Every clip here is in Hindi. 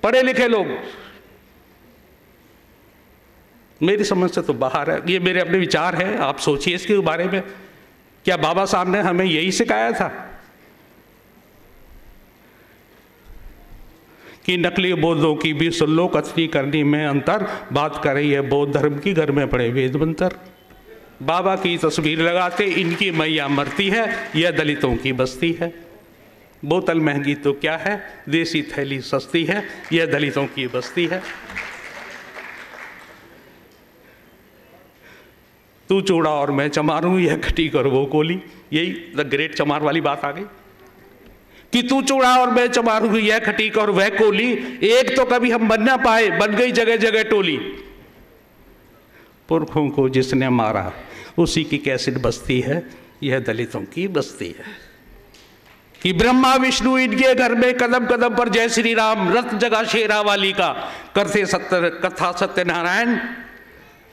पढ़े लिखे लोग, मेरी समझ से तो बाहर है। ये मेरे अपने विचार हैं, आप सोचिए इसके बारे में। क्या बाबा साहब ने हमें यही सिखाया था कि नकली बौद्धों की भी सुन लो, कथनी करनी में अंतर, बात कर रही है बौद्ध धर्म की, घर में पड़े वेद मंत्र। बाबा की तस्वीर लगाते इनकी मैया मरती है, यह दलितों की बस्ती है। बोतल महंगी तो क्या है, देसी थैली सस्ती है, यह दलितों की बस्ती है। तू चूड़ा और मैं चमारूं, यह खटीक और वो कोली। यही द ग्रेट चमार वाली बात आ गई कि तू चूड़ा और मैं चमारूं, यह खटीक और वह कोली। एक तो कभी हम बन ना पाए, बन गई जगह जगह टोली। पुरखों को जिसने मारा उसी की कैसेट बस्ती है, यह दलितों की बस्ती है। कि ब्रह्मा विष्णु इनके घर में कदम कदम पर जय श्री राम, रथ जगा शेरावाली का, करते सत्य कथा सत्यनारायण।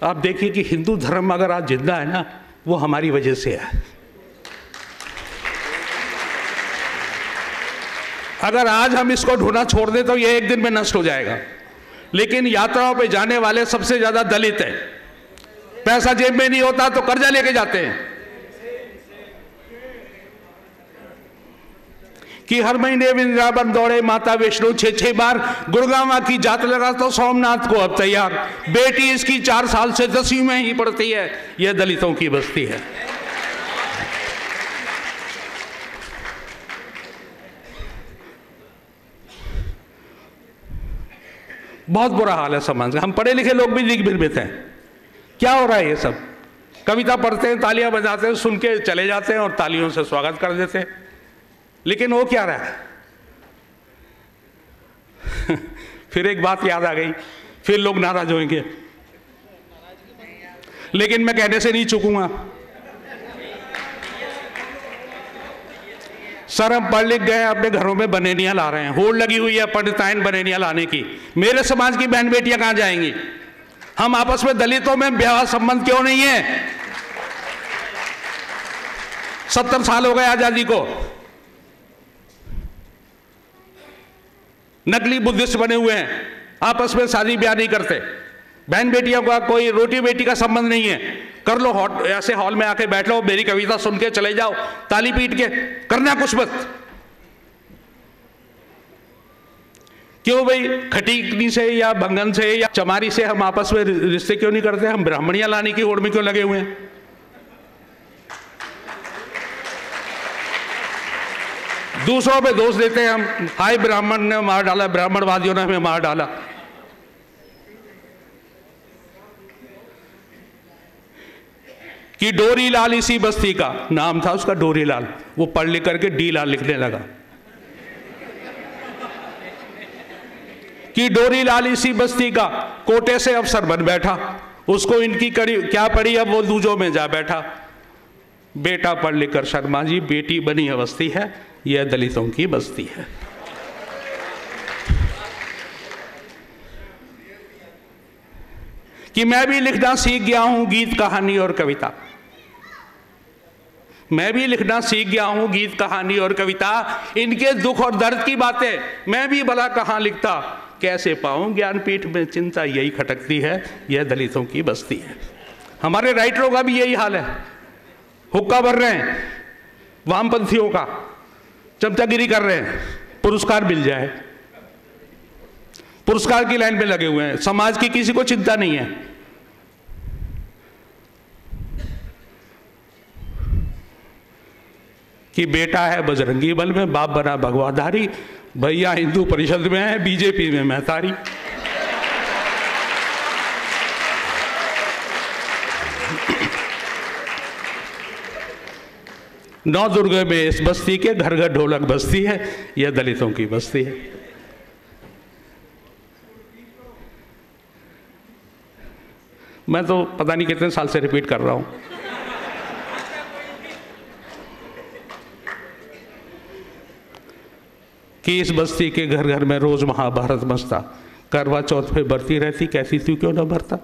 आप देखिए कि हिंदू धर्म अगर आज जिंदा है ना, वो हमारी वजह से है। अगर आज हम इसको ढूंढना छोड़ दें तो ये एक दिन में नष्ट हो जाएगा। लेकिन यात्राओं पे जाने वाले सबसे ज्यादा दलित हैं। पैसा जेब में नहीं होता तो कर्जा लेके जाते हैं कि हर महीने वृंदावन दौड़े माता वैष्णो 6-6 बार, गुड़गांव की जात लगा तो सोमनाथ को अब तैयार। बेटी इसकी 4 साल से 10वीं में ही पढ़ती है, यह दलितों की बस्ती है। बहुत बुरा हाल है समाज का। हम पढ़े लिखे लोग भी दिख भ्रमित हैं, क्या हो रहा है ये सब। कविता पढ़ते हैं, तालियां बजाते हैं, सुन के चले जाते हैं और तालियों से स्वागत कर देते हैं। लेकिन वो क्या रहा है फिर एक बात याद आ गई, फिर लोग नाराज होंगे, लेकिन मैं कहने से नहीं चूकूंगा। सर हम पढ़ लिख गए, अपने घरों में बनेनियां ला रहे हैं, होड़ लगी हुई है पंडिताइन बनेनियां लाने की। मेरे समाज की बहन बेटियां कहां जाएंगी। हम आपस में दलितों में विवाह संबंध क्यों नहीं है। 70 साल हो गए आजादी को, नकली बुद्धिस्ट बने हुए हैं, आपस में शादी ब्याह नहीं करते। बहन बेटियों का कोई रोटी बेटी का संबंध नहीं है। कर लो ऐसे हॉल में आके बैठ लो, मेरी कविता सुन के चले जाओ, ताली पीट के, करना कुछ मत। क्यों भाई, खटीकनी से या भंगन से या चमारी से हम आपस में रिश्ते क्यों नहीं करते। हम ब्राह्मणियां लाने की होड़ में क्यों लगे हुए हैं। दूसरों पे दोष देते हैं हम, हाय ब्राह्मण ने मार डाला, ब्राह्मणवादियों ने हमें मार डाला। कि डोरी लाल इसी बस्ती का, नाम था उसका डोरी लाल, वो पढ़ लिख करके डी लाल लिखने लगा। कि डोरी लाल इसी बस्ती का, कोटे से अफसर बन बैठा, उसको इनकी कड़ी क्या पड़ी, अब वो दूजों में जा बैठा। बेटा पढ़ लिख कर शर्मा जी, बेटी बनी अवस्थी है, यह दलितों की बस्ती है। कि मैं भी लिखना सीख गया हूं गीत कहानी और कविता, मैं भी लिखना सीख गया हूं गीत कहानी और कविता। इनके दुख और दर्द की बातें मैं भी भला कहां लिखता, कैसे पाऊं ज्ञानपीठ में चिंता यही खटकती है, यह दलितों की बस्ती है। हमारे राइटरों का भी यही हाल है, हुक्का भर रहे हैं वामपंथियों का, चमचागिरी कर रहे हैं, पुरस्कार मिल जाए, पुरस्कार की लाइन पे लगे हुए हैं। समाज की किसी को चिंता नहीं है। कि बेटा है बजरंगी बल में, बाप बना भगवाधारी, भैया हिंदू परिषद में है, बीजेपी में महतारी। नौ दुर्गे में इस बस्ती के घर घर ढोलक बस्ती है, यह दलितों की बस्ती है। मैं तो पता नहीं कितने साल से रिपीट कर रहा हूं कि इस बस्ती के घर घर में रोज महाभारत मचता, करवा चौथ पे बरती रहती, कैसी तू क्यों ना भरता।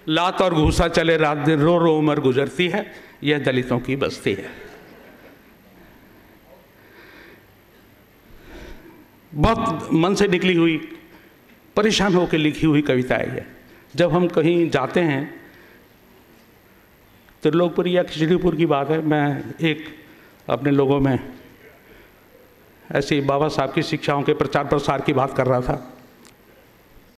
लात और घूसा चले रात दिन, रो रो उम्र गुजरती है, यह दलितों की बस्ती है। बहुत मन से निकली हुई, परेशान होकर लिखी हुई कविता है ये। जब हम कहीं जाते हैं, त्रिलोकपुर या खिचड़ीपुर की बात है, मैं एक अपने लोगों में ऐसे बाबा साहब की शिक्षाओं के प्रचार प्रसार की बात कर रहा था।